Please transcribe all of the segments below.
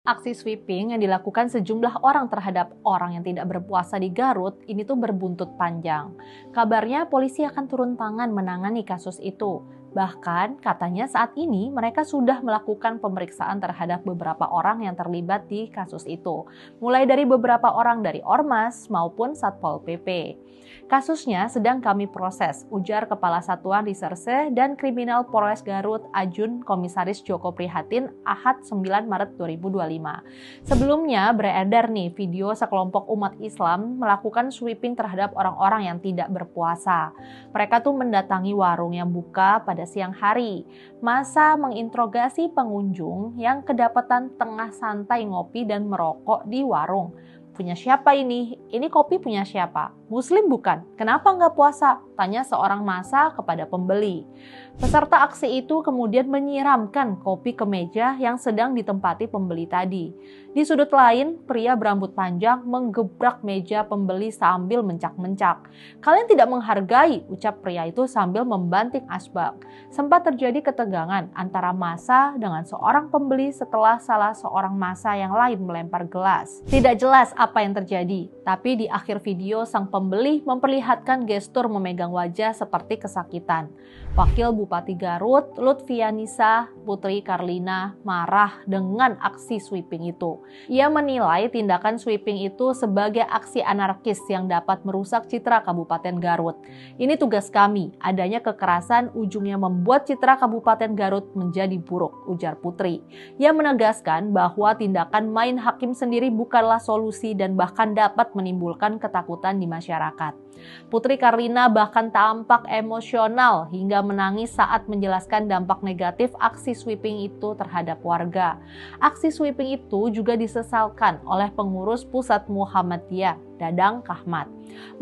Aksi sweeping yang dilakukan sejumlah orang terhadap orang yang tidak berpuasa di Garut ini tuh berbuntut panjang. Kabarnya polisi akan turun tangan menangani kasus itu. Bahkan katanya saat ini mereka sudah melakukan pemeriksaan terhadap beberapa orang yang terlibat di kasus itu. Mulai dari beberapa orang dari Ormas maupun Satpol PP. Kasusnya sedang kami proses, ujar Kepala Satuan Reserse dan Kriminal Polres Garut Ajun Komisaris Joko Prihatin Ahad 9 Maret 2025. Sebelumnya beredar nih video sekelompok umat Islam melakukan sweeping terhadap orang-orang yang tidak berpuasa. Mereka tuh mendatangi warung yang buka pada siang hari. Masa menginterogasi pengunjung yang kedapatan tengah santai ngopi dan merokok di warung. Punya siapa ini? Ini kopi punya siapa? Muslim bukan? Kenapa nggak puasa? Tanya seorang massa kepada pembeli. Peserta aksi itu kemudian menyiramkan kopi ke meja yang sedang ditempati pembeli tadi. Di sudut lain, pria berambut panjang menggebrak meja pembeli sambil mencak-mencak. Kalian tidak menghargai, ucap pria itu sambil membanting asbak. Sempat terjadi ketegangan antara massa dengan seorang pembeli setelah salah seorang massa yang lain melempar gelas. Tidak jelas apa yang terjadi, tapi di akhir video sang pembeli memperlihatkan gestur memegang wajah seperti kesakitan. Wakil Bupati Garut, Lutfianisa Putri Karlina, marah dengan aksi sweeping itu. Ia menilai tindakan sweeping itu sebagai aksi anarkis yang dapat merusak citra Kabupaten Garut. Ini tugas kami, adanya kekerasan ujungnya membuat citra Kabupaten Garut menjadi buruk, ujar Putri. Ia menegaskan bahwa tindakan main hakim sendiri bukanlah solusi dan bahkan dapat menimbulkan ketakutan di masyarakat. Putri Karlina bahkan tampak emosional hingga menangis saat menjelaskan dampak negatif aksi sweeping itu terhadap warga. Aksi sweeping itu juga disesalkan oleh pengurus pusat Muhammadiyah, Dadang Kahmat.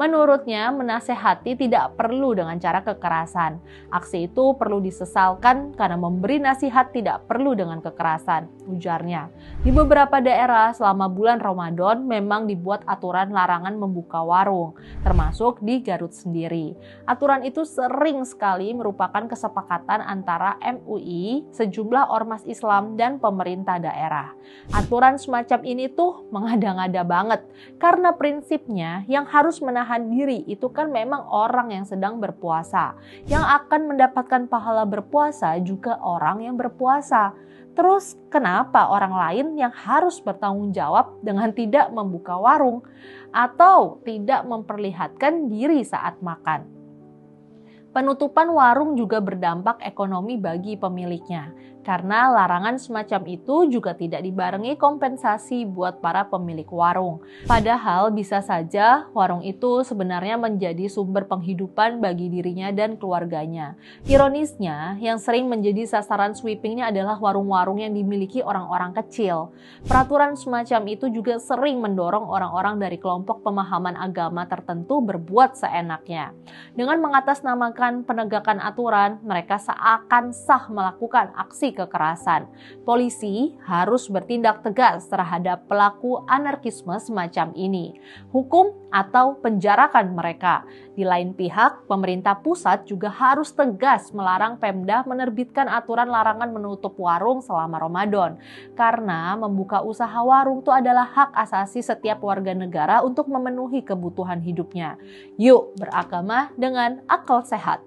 Menurutnya, menasehati tidak perlu dengan cara kekerasan. Aksi itu perlu disesalkan karena memberi nasihat tidak perlu dengan kekerasan, ujarnya. Di beberapa daerah selama bulan Ramadan memang dibuat aturan larangan membuka warung, termasuk di Garut sendiri. Aturan itu sering sekali merupakan kesepakatan antara MUI, sejumlah ormas Islam, dan pemerintah daerah. Aturan semacam ini tuh mengada-ngada banget, karena prinsipnya yang harus menahan diri itu kan memang orang yang sedang berpuasa. Yang akan mendapatkan pahala berpuasa juga orang yang berpuasa. Terus kenapa orang lain yang harus bertanggung jawab dengan tidak membuka warung atau tidak memperlihatkan diri saat makan? Penutupan warung juga berdampak ekonomi bagi pemiliknya, karena larangan semacam itu juga tidak dibarengi kompensasi buat para pemilik warung. Padahal bisa saja warung itu sebenarnya menjadi sumber penghidupan bagi dirinya dan keluarganya. Ironisnya, yang sering menjadi sasaran sweepingnya adalah warung-warung yang dimiliki orang-orang kecil. Peraturan semacam itu juga sering mendorong orang-orang dari kelompok pemahaman agama tertentu berbuat seenaknya. Dengan mengatasnamakan penegakan aturan, mereka seakan sah melakukan aksi kekerasan. Polisi harus bertindak tegas terhadap pelaku anarkisme semacam ini. Hukum atau penjarakan mereka. Di lain pihak, pemerintah pusat juga harus tegas melarang Pemda menerbitkan aturan larangan menutup warung selama Ramadan. Karena membuka usaha warung itu adalah hak asasi setiap warga negara untuk memenuhi kebutuhan hidupnya. Yuk beragama dengan akal sehat.